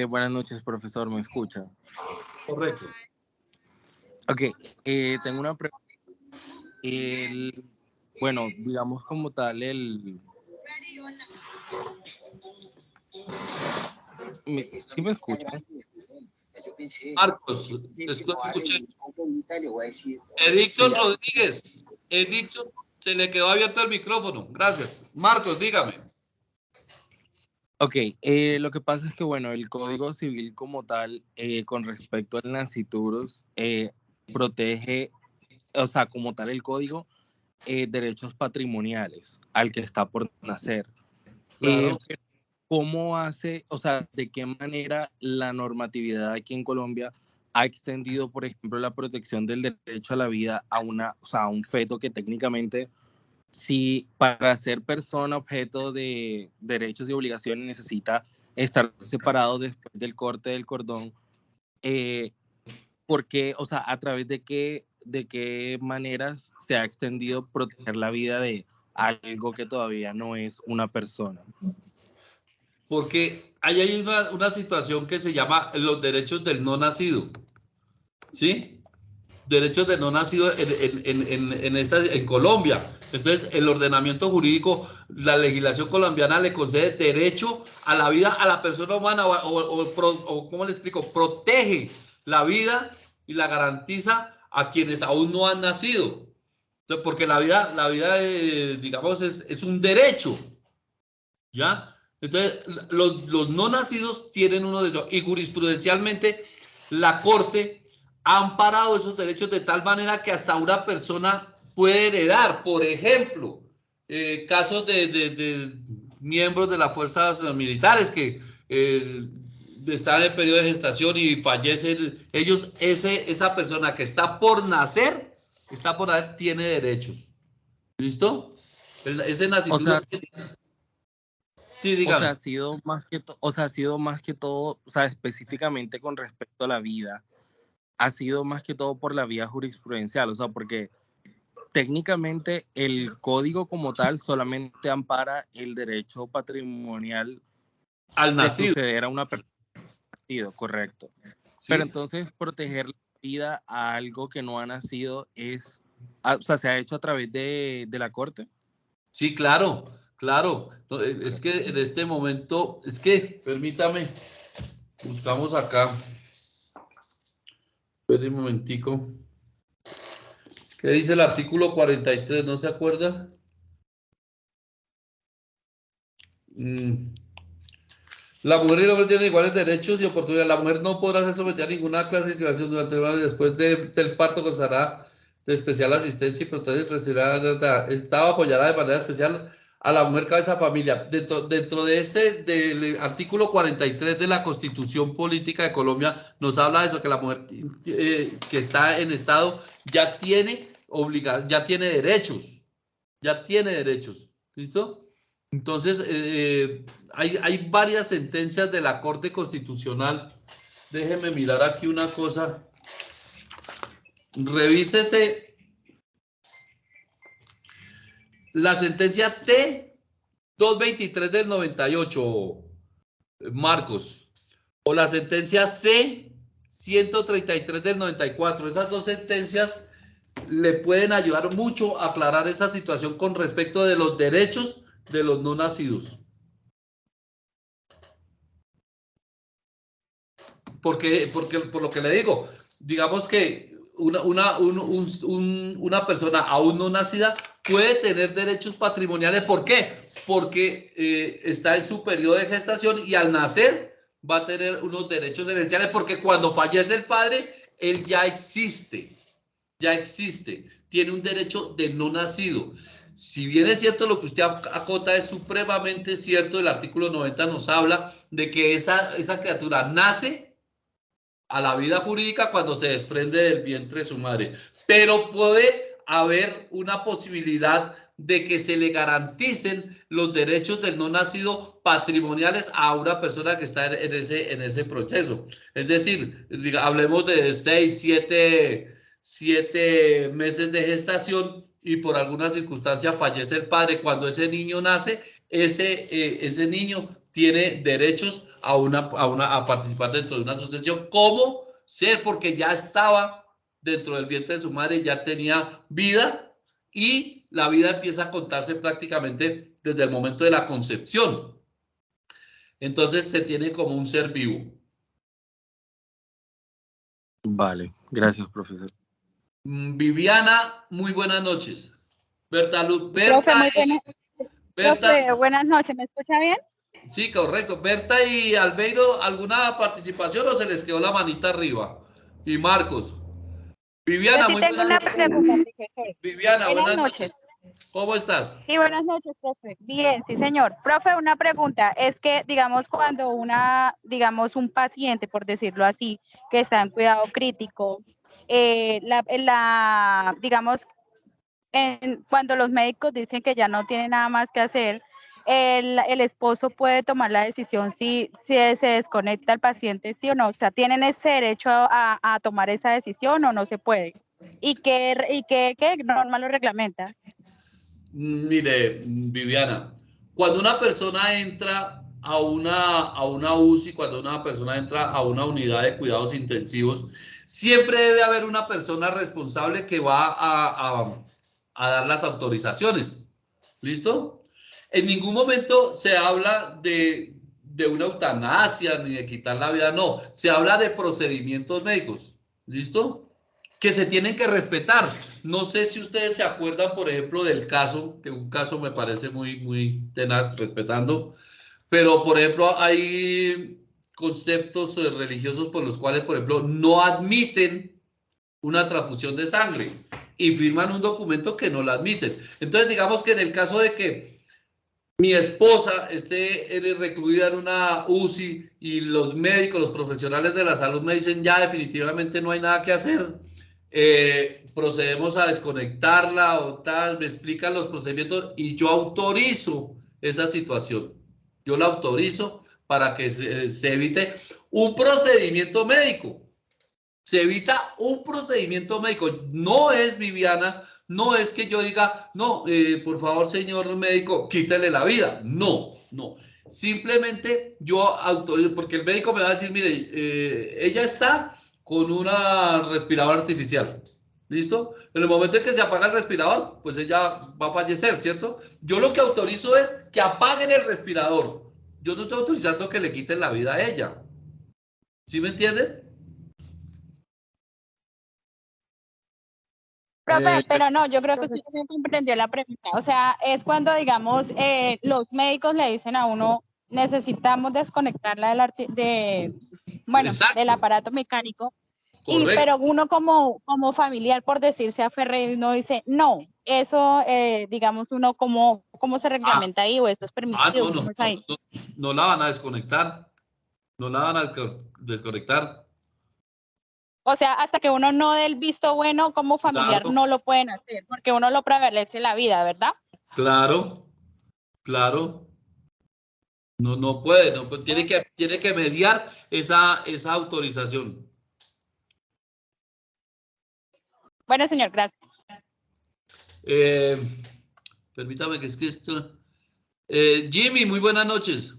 Buenas noches, profesor, ¿me escucha? Correcto. Ok, tengo una pregunta. Bueno, digamos como tal, ¿sí me escuchan? Marcos, estoy escuchando. Edixon Rodríguez. Edixon, se le quedó abierto el micrófono. Gracias. Marcos, dígame. Ok, lo que pasa es que, bueno, el Código Civil como tal, con respecto al nasciturus, protege, o sea, como tal el código, derechos patrimoniales al que está por nacer. Claro. ¿Cómo hace, o sea, de qué manera la normatividad aquí en Colombia ha extendido, por ejemplo, la protección del derecho a la vida a a un feto que técnicamente, si para ser persona objeto de derechos y obligaciones necesita estar separado después del corte del cordón? ¿Por qué, o sea, a través de qué maneras se ha extendido proteger la vida de algo que todavía no es una persona? Porque hay una situación que se llama los derechos del no nacido. ¿Sí? Derechos del no nacido en Colombia. Entonces, el ordenamiento jurídico, la legislación colombiana le concede derecho a la vida a la persona humana o ¿cómo le explico? Protege la vida y la garantiza a quienes aún no han nacido. Porque la vida digamos, es un derecho, ¿ya? Entonces, los no nacidos tienen uno de ellos, y jurisprudencialmente la Corte ha amparado esos derechos de tal manera que hasta una persona puede heredar. Por ejemplo, casos de miembros de las fuerzas militares que están en periodo de gestación y fallecen ellos, esa persona que está por nacer, tiene derechos. ¿Listo? Ese O nacimiento. sea, Sí, o sea, dígame. ha sido más que o sea, ha sido más que todo, o sea, específicamente con respecto a la vida, ha sido más que todo por la vía jurisprudencial, o sea, porque técnicamente el código como tal solamente ampara el derecho patrimonial Al de nacido. suceder a una persona, correcto. ¿Sí? Pero entonces proteger la vida a algo que no ha nacido o sea, se ha hecho a través de la Corte. Sí, claro, claro. No, es que en este momento, permítame, buscamos acá. Espera un momentico. ¿Qué dice el artículo 43? ¿No se acuerda? La mujer y el hombre tienen iguales derechos y oportunidades. La mujer no podrá ser sometida a ninguna clase de discriminación durante el embarazo y después del parto gozará de especial asistencia y protección. Recibirá, Estado apoyará de manera especial a la mujer cabeza de familia. Dentro del artículo 43 de la Constitución Política de Colombia nos habla de eso, que la mujer que está en Estado ya tiene derechos. Ya tiene derechos. ¿Listo? Entonces, hay varias sentencias de la Corte Constitucional. Déjeme mirar aquí una cosa. Revísese la sentencia T-223 del 98, Marcos, o la sentencia C-133 del 94. Esas dos sentencias le pueden ayudar mucho a aclarar esa situación con respecto de los derechos de los no nacidos. Porque por lo que le digo, digamos que una persona aún no nacida puede tener derechos patrimoniales. ¿Por qué? Porque está en su periodo de gestación y al nacer va a tener unos derechos herenciales, porque cuando fallece el padre, él ya existe, tiene un derecho de no nacido. Si bien es cierto lo que usted acota, es supremamente cierto, el artículo 90 nos habla de que esa criatura nace a la vida jurídica cuando se desprende del vientre de su madre, pero puede haber una posibilidad de que se le garanticen los derechos del no nacido patrimoniales a una persona que está en ese proceso. Es decir, hablemos de 6, 7 meses de gestación y por alguna circunstancia fallece el padre. Cuando ese niño nace, ese niño tiene derechos a participar dentro de una sucesión, como ser, porque ya estaba dentro del vientre de su madre, ya tenía vida, y la vida empieza a contarse prácticamente desde el momento de la concepción. Entonces se tiene como un ser vivo. Vale, gracias, profesor. Viviana, muy buenas noches. Berta, Profe, buenas noches, ¿me escucha bien? Sí, correcto. Berta y Albeiro, ¿alguna participación o se les quedó la manita arriba? Y Marcos. Viviana, Yo sí muy tengo buenas una pregunta. Viviana, Buenas buenas noches. noches. ¿Cómo estás? Sí, buenas noches, profe. Bien, sí, señor. Profe, una pregunta. Es que, digamos, cuando un paciente, por decirlo así, que está en cuidado crítico, digamos, cuando los médicos dicen que ya no tiene nada más que hacer, el esposo puede tomar la decisión si se desconecta el paciente, sí o no. O sea, ¿tienen ese derecho a tomar esa decisión o no se puede? ¿Y qué norma lo reglamenta? Mire, Viviana, cuando una persona entra a una UCI, cuando una persona entra a una unidad de cuidados intensivos, siempre debe haber una persona responsable que va a dar las autorizaciones. ¿Listo? En ningún momento se habla de una eutanasia ni de quitar la vida, no. Se habla de procedimientos médicos. ¿Listo? que se tienen que respetar. No sé si ustedes se acuerdan, por ejemplo, del caso, que un caso me parece muy tenaz, respetando, pero, por ejemplo, hay conceptos religiosos por los cuales, por ejemplo, no admiten una transfusión de sangre y firman un documento que no la admiten. Entonces, digamos que en el caso de que mi esposa esté recluida en una UCI y los médicos, los profesionales de la salud me dicen ya definitivamente no hay nada que hacer, procedemos a desconectarla o tal, me explican los procedimientos y yo autorizo esa situación. Yo la autorizo para que se evite un procedimiento médico. Se evita un procedimiento médico. No es, Viviana, no es que yo diga, no, por favor, señor médico, quítele la vida. No, no. Simplemente yo autorizo, porque el médico me va a decir, mire, ella está con una respiradora artificial. ¿Listo? En el momento en que se apaga el respirador, pues ella va a fallecer, ¿cierto? Yo lo que autorizo es que apaguen el respirador. Yo no estoy autorizando que le quiten la vida a ella. ¿Sí me entienden? Profe, pero no, yo creo que usted no comprendió la pregunta. O sea, es cuando, digamos, los médicos le dicen a uno, necesitamos desconectarla bueno, Exacto. del aparato mecánico, Correcto. pero uno como familiar, por decirse aferre, uno dice, no, eso, digamos, uno cómo se reglamenta ahí o esto es permitido. No la van a desconectar. No la van a desconectar. O sea, hasta que uno no dé el visto bueno como familiar, Claro. no lo pueden hacer, porque uno lo prevalece la vida, ¿verdad? Claro, claro. No puede, no, pues tiene que mediar esa autorización. Bueno, señor, gracias. Permítame que es que esto. Jimmy, muy buenas noches.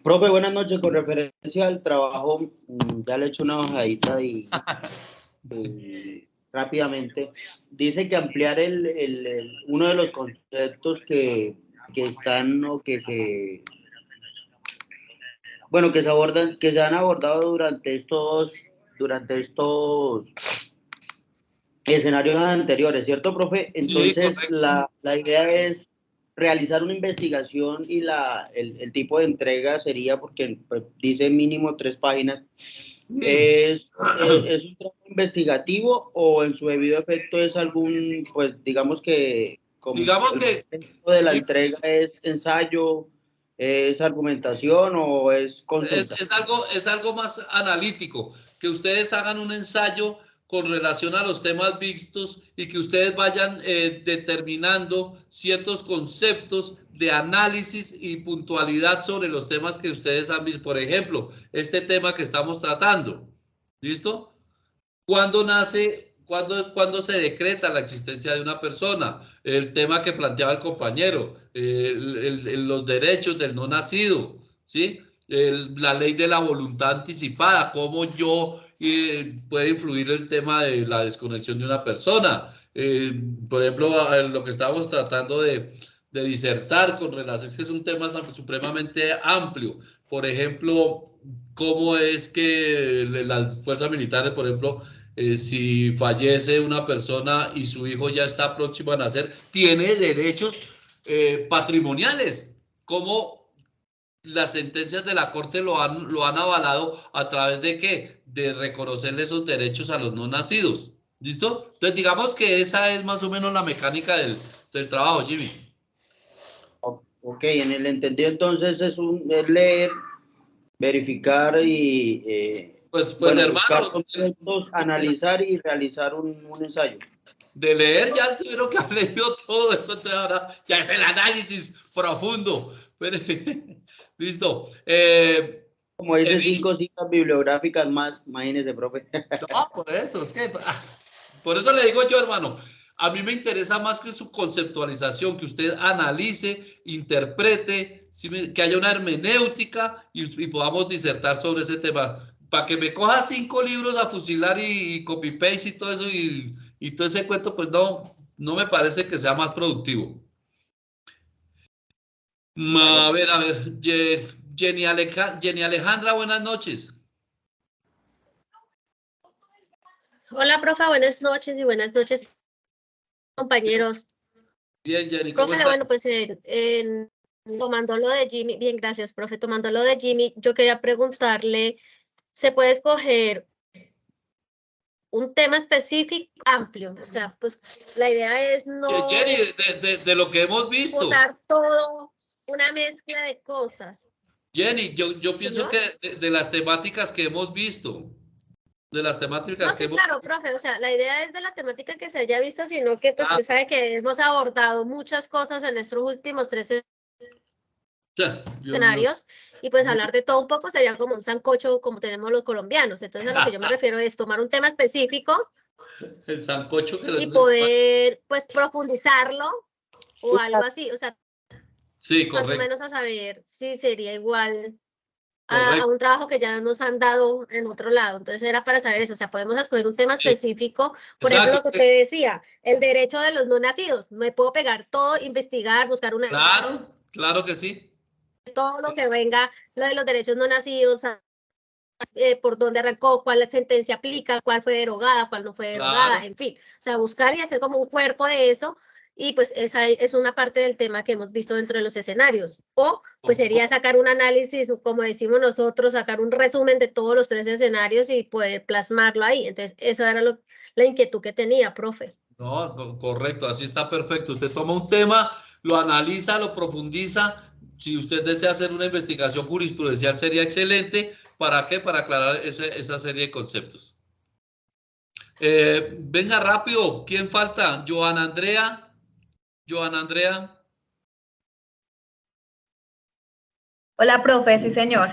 Profe, buenas noches. Con referencia al trabajo, ya le he hecho una bajadita y rápidamente. Dice que ampliar uno de los conceptos que están o bueno, que se abordan, que se han abordado durante estos escenarios anteriores, ¿cierto, profe? Entonces, Sí, la idea es realizar una investigación y el tipo de entrega sería, porque pues, dice mínimo 3 páginas, sí. ¿es un trabajo investigativo o en su debido efecto es algún, pues digamos que como Digamos el que momento de la entrega es ensayo, es argumentación o es consulta? es algo más analítico, que ustedes hagan un ensayo con relación a los temas vistos y que ustedes vayan determinando ciertos conceptos de análisis y puntualidad sobre los temas que ustedes han visto. Por ejemplo, este tema que estamos tratando. ¿Listo? ¿Cuándo nace, cuándo se decreta la existencia de una persona? El tema que planteaba el compañero, los derechos del no nacido, ¿sí? La ley de la voluntad anticipada, cómo yo puede influir el tema de la desconexión de una persona. Por ejemplo, lo que estábamos tratando de disertar con relación, es que es un tema supremamente amplio. Por ejemplo, cómo es que las fuerzas militares, por ejemplo, si fallece una persona y su hijo ya está próximo a nacer, tiene derechos patrimoniales, como las sentencias de la Corte lo han avalado a través de ¿qué? De reconocerle esos derechos a los no nacidos. ¿Listo? Entonces, digamos que esa es más o menos la mecánica del trabajo, Jimmy. Ok, en el entendido entonces es leer, verificar y Pues bueno, hermano, conceptos, analizar y realizar un ensayo. de leer ya tuvieron que haber leído todo eso, entonces ahora ya es el análisis profundo. Pero, listo. Como dice, 5 citas bibliográficas más, imagínese, profe. No, por eso, es que por eso le digo yo, hermano, a mí me interesa más que su conceptualización, que usted analice, interprete, que haya una hermenéutica y podamos disertar sobre ese tema. Para que me coja 5 libros a fusilar y copy-paste y todo eso y todo ese cuento, pues no me parece que sea más productivo. A ver, Jenny Alejandra, buenas noches. Hola, profe, buenas noches y buenas noches, compañeros. Bien, Jenny, ¿cómo Profe, estás? bueno, pues tomando lo de Jimmy, bien, gracias, profe, tomando lo de Jimmy, yo quería preguntarle, ¿se puede escoger un tema específico amplio? O sea, pues la idea es no Jenny, de lo que hemos visto. botar todo, una mezcla de cosas. Jenny, yo pienso ¿Señor? que de las temáticas que hemos visto, de las temáticas No, que sí, hemos claro, profe, o sea, la idea es de la temática que se haya visto, sino que pues Ah. usted sabe que hemos abordado muchas cosas en estos últimos 13 Dios mío. escenarios y pues hablar de todo un poco sería como un sancocho como tenemos los colombianos. Entonces a lo que yo me refiero es tomar un tema específico El sancocho que y poder pues profundizarlo o algo así, o sea, Sí, más o correcto. menos a saber si sería igual a Correcto. un trabajo que ya nos han dado en otro lado. Entonces era para saber eso, o sea, podemos escoger un tema específico, por ejemplo, lo que usted decía, el derecho de los no nacidos. Me puedo pegar todo, investigar, buscar una... Claro, claro que sí. Todo lo que venga, lo de los derechos no nacidos, por dónde arrancó, cuál sentencia aplica, cuál fue derogada, cuál no fue derogada, Claro. en fin, o sea, buscar y hacer como un cuerpo de eso, y pues esa es una parte del tema que hemos visto dentro de los escenarios, o pues sería sacar un análisis, como decimos nosotros, sacar un resumen de todos los 3 escenarios y poder plasmarlo ahí. Entonces, eso era la inquietud que tenía, profe. No, correcto, así está perfecto. Usted toma un tema, lo analiza, lo profundiza. Si usted desea hacer una investigación jurisprudencial, sería excelente. ¿Para qué? Para aclarar esa serie de conceptos. Venga rápido, ¿quién falta? Joana Andrea. Joana Andrea. Hola, profe, sí, señor.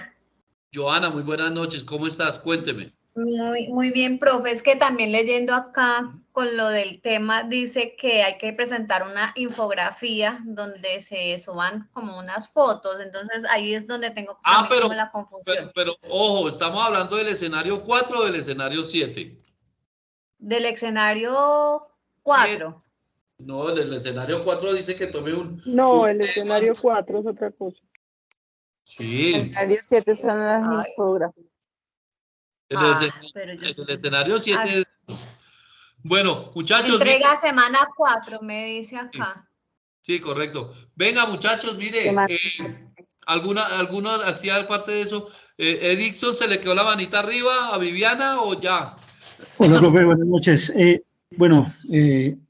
Joana, muy buenas noches, ¿cómo estás? Cuénteme. Muy bien, profe. Es que también leyendo acá con lo del tema, dice que hay que presentar una infografía donde se suban como unas fotos. Entonces ahí es donde tengo como la confusión. Pero ojo, ¿estamos hablando del escenario 4 o del escenario 7? Del escenario 4. No, el escenario 4 dice que tome No, el escenario 4 es otra cosa. Sí. El escenario 7 son las infografías. El escenario 7 Bueno, muchachos. Entrega semana 4, me dice acá. Sí, correcto. Venga, muchachos, mire, ¿alguna así aparte de eso? ¿Edixon se le quedó la manita arriba a Viviana o ya? Hola, profe, buenas noches.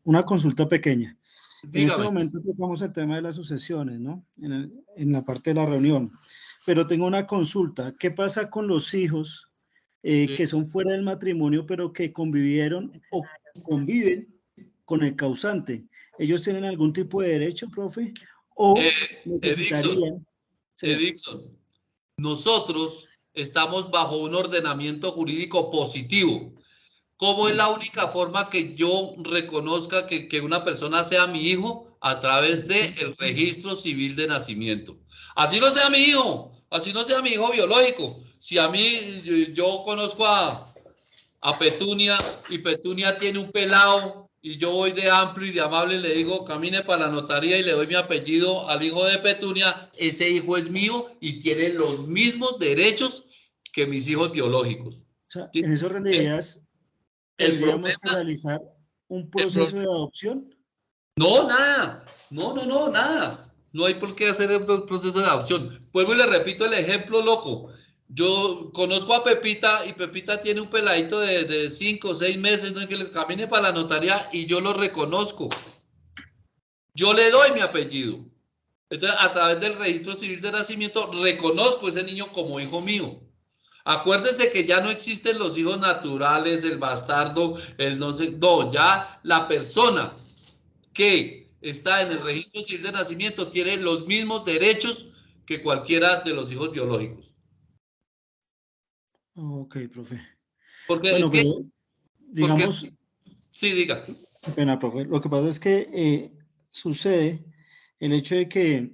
Una consulta pequeña. Dígame. En este momento tocamos el tema de las sucesiones, ¿no? En la parte de la reunión. Pero tengo una consulta. ¿Qué pasa con los hijos que son fuera del matrimonio, pero que convivieron o conviven con el causante? ¿Ellos tienen algún tipo de derecho, profe? ¿O necesitarían? Edixon, nosotros estamos bajo un ordenamiento jurídico positivo. ¿Cómo es la única forma que yo reconozca que una persona sea mi hijo? A través del registro civil de nacimiento. Así no sea mi hijo, así no sea mi hijo biológico. Si a mí, yo conozco a Petunia y Petunia tiene un pelado y yo voy de amplio y de amable y le digo camine para la notaría y le doy mi apellido al hijo de Petunia, ese hijo es mío y tiene los mismos derechos que mis hijos biológicos. O sea, en esos realidades tendríamos que realizar un proceso de adopción. No, nada. No, nada. No hay por qué hacer el proceso de adopción. Vuelvo y le repito el ejemplo loco. Yo conozco a Pepita y Pepita tiene un peladito de 5 o 6 meses, ¿no? Que le camine para la notaría y yo lo reconozco. Yo le doy mi apellido. Entonces, a través del registro civil de nacimiento, reconozco a ese niño como hijo mío. Acuérdense que ya no existen los hijos naturales, el bastardo, el no sé, no, ya la persona que está en el registro civil de nacimiento tiene los mismos derechos que cualquiera de los hijos biológicos. Ok, profe. Porque bueno, es que, digamos, sí, diga. Qué pena, profe. Lo que pasa es que sucede el hecho de que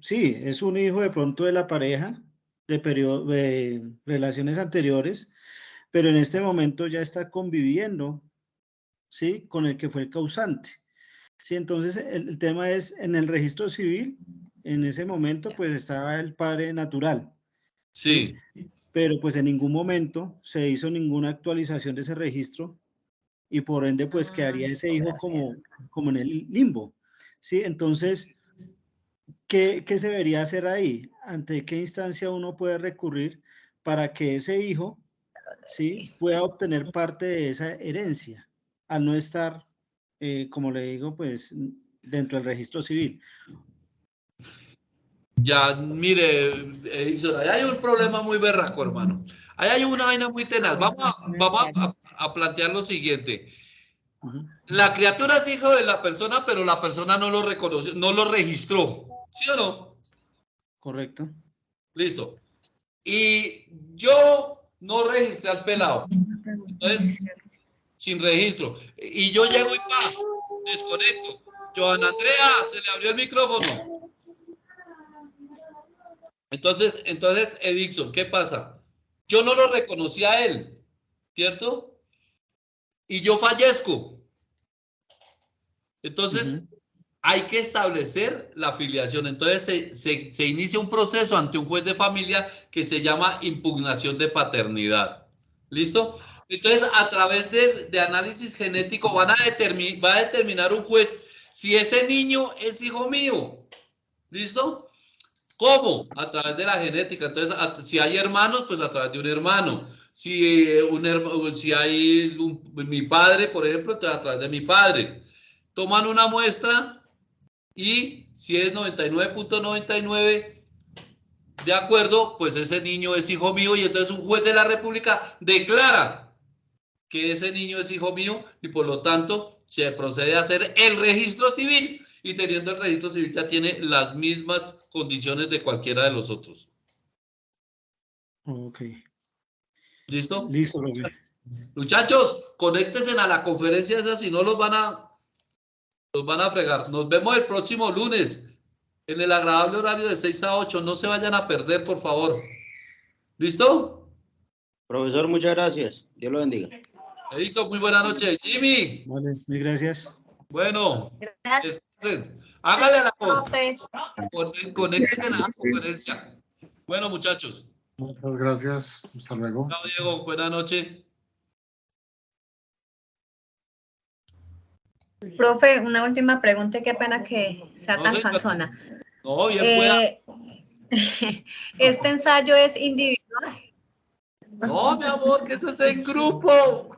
sí, es un hijo de pronto de la pareja de relaciones anteriores, pero en este momento ya está conviviendo, ¿sí? Con el que fue el causante. Sí, entonces el tema es en el registro civil, en ese momento pues estaba el padre natural. Sí. pero pues en ningún momento se hizo ninguna actualización de ese registro y por ende pues quedaría ese hijo como en el limbo, ¿sí? Entonces, ¿qué se debería hacer ahí? ¿Ante qué instancia uno puede recurrir para que ese hijo, ¿sí?, pueda obtener parte de esa herencia al no estar, como le digo, pues dentro del registro civil? Ya, mire, Edison, ahí hay un problema muy berraco, hermano. Ahí hay una vaina muy tenaz. Vamos a plantear lo siguiente. La criatura es hijo de la persona, pero la persona no lo reconoció, no lo registró. ¿Sí o no? Correcto. Listo. Y yo no registré al pelado. Entonces, sin registro. Y yo llego y desconecto. Joana Andrea, se le abrió el micrófono. Entonces, Edison, ¿qué pasa? Yo no lo reconocí a él, ¿cierto? Y yo fallezco. Entonces, hay que establecer la filiación. Entonces, se inicia un proceso ante un juez de familia que se llama impugnación de paternidad. ¿Listo? Entonces, a través de análisis genético va a determinar un juez si ese niño es hijo mío. ¿Listo? ¿Cómo? A través de la genética. Entonces, si hay hermanos, pues a través de un hermano. Si hay mi padre, por ejemplo, entonces a través de mi padre. Toman una muestra y si es 99.99 de acuerdo, pues ese niño es hijo mío y entonces un juez de la República declara que ese niño es hijo mío y por lo tanto se procede a hacer el registro civil y teniendo el registro civil ya tiene las mismas condiciones de cualquiera de los otros. Ok. ¿Listo? Listo, profe. Muchachos, conéctense a la conferencia esa, si no los van a fregar. Nos vemos el próximo lunes en el agradable horario de 6 a 8. No se vayan a perder, por favor. ¿Listo? Profesor, muchas gracias. Dios lo bendiga. Edison, muy buena noche. Jimmy. Vale, muy gracias. Bueno. Gracias. Hágale a la conéctense a la conferencia. Bueno, muchachos. Muchas gracias. Hasta luego. Chao, Diego. Buenas noches. Profe, una última pregunta, qué pena que sea tan cansona. No, bien pueda. ¿Este ensayo es individual? No, mi amor, que eso es en grupo.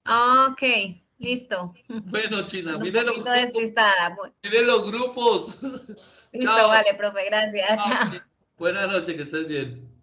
Ok, listo. Bueno, China, Un mire los poquito grupos. despistada. Mire los grupos. Listo, Chao. vale, profe, gracias. Buenas noches, que estés bien.